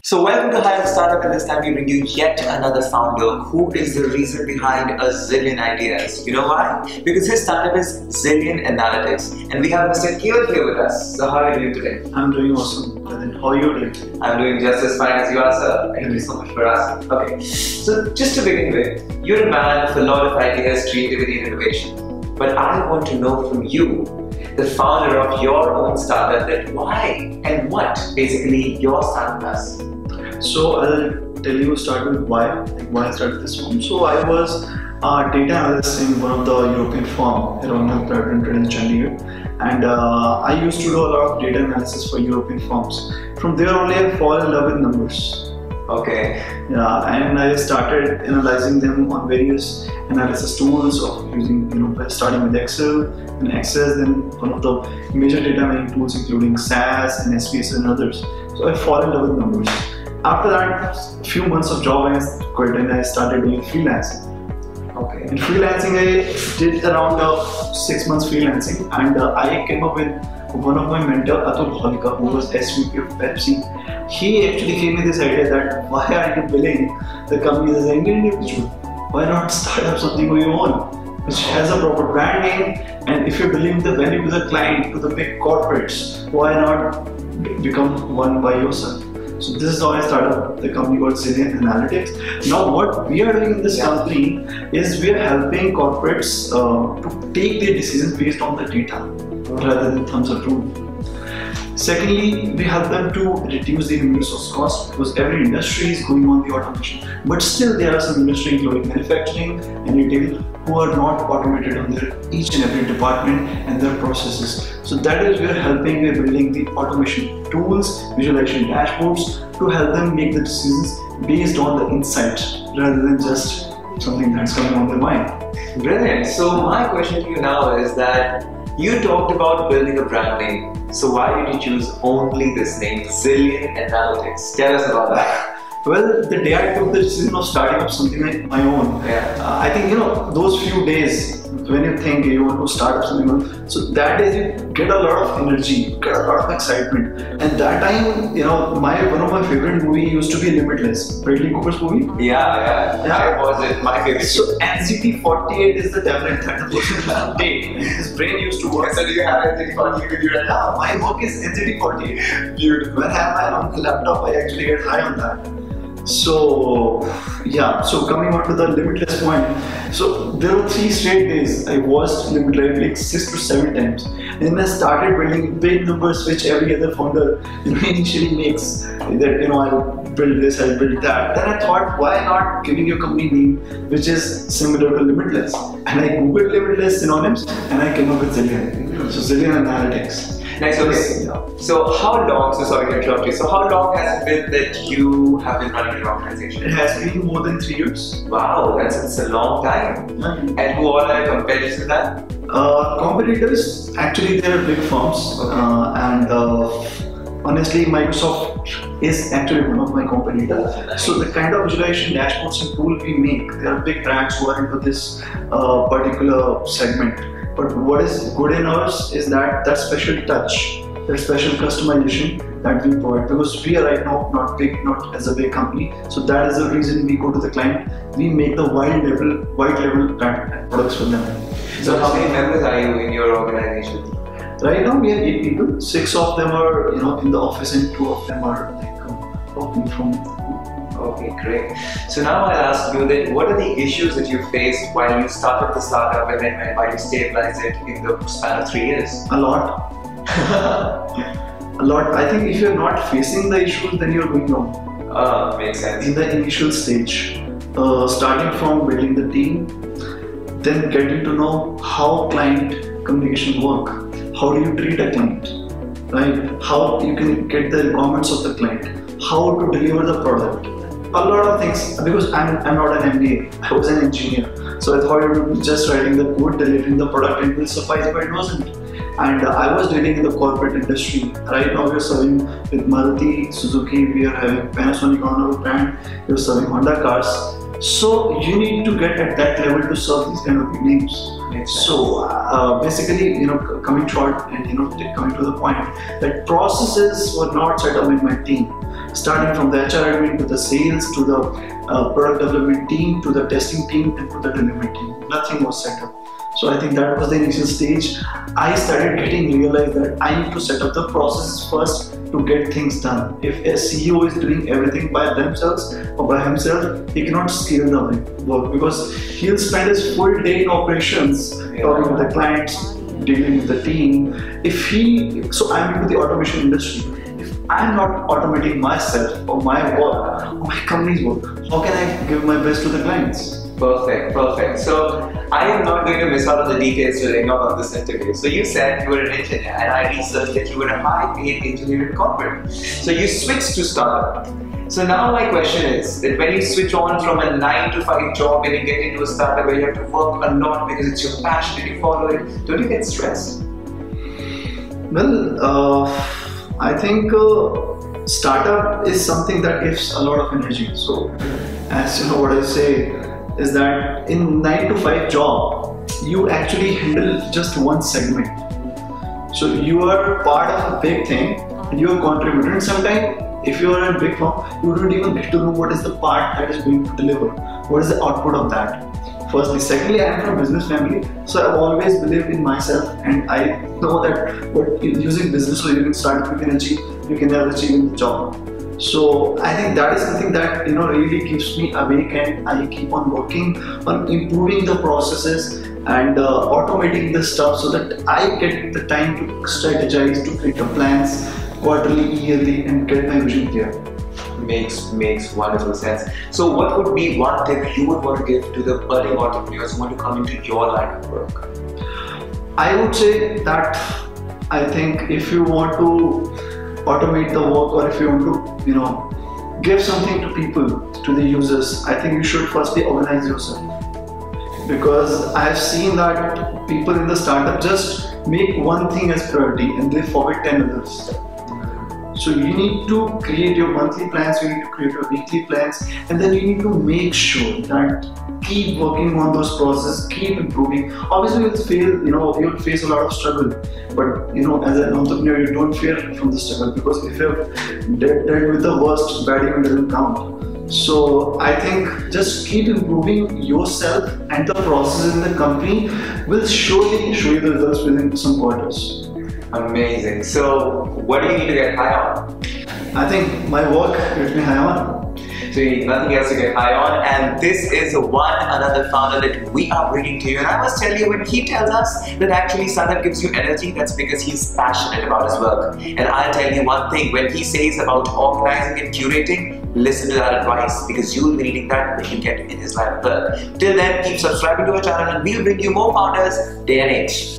So welcome to Higher Startup, and this time we bring you yet another founder who is the reason behind a zillion ideas. You know why? Because his startup is Zillion Analytics, and we have Mr. Kewal here with us. So how are you doing today? I'm doing awesome. How are you doing? I'm doing just as fine as you are, sir. Thank you so much for asking. Okay, so just to begin with, you're a man with a lot of ideas, creativity and innovation. But I want to know from you, the founder of your own startup, that why and what basically your startup does. So I'll tell you start with why I started this firm. So I was a data analyst in one of the European firm around Printed in Chandigarh, and I used to do a lot of data analysis for European firms. From there only I fall in love with numbers. Okay. Yeah, and I started analyzing them on various analysis tools of using, starting with Excel and Access, then one of the major data mining tools including SAS and SPS and others. So I fall in love with numbers. After that, a few months of job I quit and I started doing freelancing. Okay. In freelancing, I did around 6 months freelancing, and I came up with one of my mentor, who was SVP of Pepsi. He actually gave me this idea that why are you billing the company as an individual? Why not start up something of your own, which has a proper brand name, and if you're delivering the value to the client, to the big corporates, why not become one by yourself? So this is how I started the company called Zillion Analytics. Now what we are doing in this company is we are helping corporates to take their decisions based on the data rather than thumbs up rule. Secondly, we help them to reduce the human resource cost, because every industry is going on the automation. But still there are some industries including manufacturing and retail who are not automated on their each and every department and their processes. So that is where helping, we're building the automation tools, visualization dashboards to help them make the decisions based on the insights rather than just something that's coming on their mind. Brilliant. So my question to you now is that you talked about building a brand name. So why did you choose only this name, Zillion Analytics? Tell us about that. Well, the day I took the decision of starting up something like my own, I think those few days when you think you want to start up something, so that is you get a lot of energy, get a lot of excitement. And that time, one of my favorite movie used to be Limitless, Bradley Cooper's movie. Yeah. That was it, my favorite. So NCT48 is the tablet that the person take. His brain used to work. So do you have NCT48 with you right now? My work is NCT48. Beautiful. When I have my own laptop, I actually get high on that. So coming on to the Limitless point, so there were 3 straight days I watched Limitless like 6 to 7 times, and then I started building big numbers which every other founder initially makes, that I'll build this, I'll build that. Then I thought, why not giving your company name which is similar to Limitless, and I googled Limitless synonyms and I came up with Zillion. So Zillion Analytics. Nice, okay. So how long, sorry to interrupt you, so how long has it been that you have been running your organization? It has been more than 3 years. Wow, that's a long time. Mm-hmm. And who all are your competitors in that? Competitors, actually they are big firms, and honestly Microsoft is actually one of my competitors. So the kind of visualization dashboards and tool we make, there are big brands who are into this particular segment. But what is good in ours is that special touch, that special customization that we provide, because we are right now not as a big company. So that is the reason we go to the client. We make the wide level products for them. So how many members are you in your organization? Right now we are 8 people. 6 of them are in the office and 2 of them are working from home. Okay, great. So now I'll ask you that what are the issues that you faced while you started the startup and then while you stabilized it in the span of 3 years? A lot. A lot. I think if you're not facing the issues, then you're going wrong. Makes sense. In the initial stage, starting from building the team, then getting to know how client communication work. How do you treat a client, right? How you can get the requirements of the client. How to deliver the product. A lot of things, because I'm not an MBA, I was an engineer. So I thought just writing the code, delivering the product, it will suffice, but it wasn't. And I was dealing in the corporate industry. Right now we are serving with Maruti, Suzuki, we are having Panasonic on our brand, we are serving Honda cars. So you need to get at that level to serve these kind of big names. So basically, coming short and coming to the point, that processes were not set up in my team. Starting from the HR admin to the sales to the product development team to the testing team and to the delivery team, nothing was set up. So I think that was the initial stage. I started realized that I need to set up the processes first to get things done. If a CEO is doing everything by themselves or by himself, he cannot scale the work because he'll spend his full day in operations, talking with the clients, dealing with the team. So I'm into the automation industry. If I'm not automating myself or my work or my company's work, how can I give my best to the clients? Perfect. So I am not going to miss out on the details today of this interview. So you said you were an engineer, and I researched that you were a high-paid engineer in corporate. So you switched to startup. So now my question is that when you switch on from a 9-to-5 job and you get into a startup where you have to work a lot because it's your passion and you follow it, don't you get stressed? Well, I think startup is something that gives a lot of energy. So as you know, what I say is that in 9-to-5 job, you actually handle just one segment. So you are part of a big thing and you are contributing. And sometimes if you are a big firm, you don't even get to know what is the part that is going to deliver. What is the output of that? Firstly. Secondly, I am from a business family, so I've always believed in myself, and I know that what using business or using startup you can achieve, you can never achieve in the job. So I think that is something that really keeps me awake, and I keep on working on improving the processes and automating the stuff so that I get the time to strategize, to create the plans quarterly, yearly, and get my vision clear. Makes wonderful sense. So what would be one tip you would want to give to the budding entrepreneurs who want to come into your line of work? I would say that I think if you want to automate the work, or if you want to give something to people, to the users, I think you should firstly organize yourself. Because I have seen that people in the startup just make one thing as priority and they forget 10 others. So you need to create your monthly plans, you need to create your weekly plans, and then you need to make sure that keep working on those processes, keep improving. Obviously you'll fail, you'll face a lot of struggle, but as an entrepreneur you don't fear from the struggle, because if you're dealt with the worst, bad even doesn't count. So I think just keep improving yourself, and the process in the company will surely show you the results within some quarters. Amazing. So what do you need to get high on? I think my work gets me high on. So you need nothing else to get high on, and this is another founder that we are bringing to you. And I must tell you, when he tells us that actually startup gives you energy, that's because he's passionate about his work. And I'll tell you one thing, when he says about organizing and curating, listen to that advice, because you will be needing that when you get in his line of work. Till then, keep subscribing to our channel and we'll bring you more founders day and age.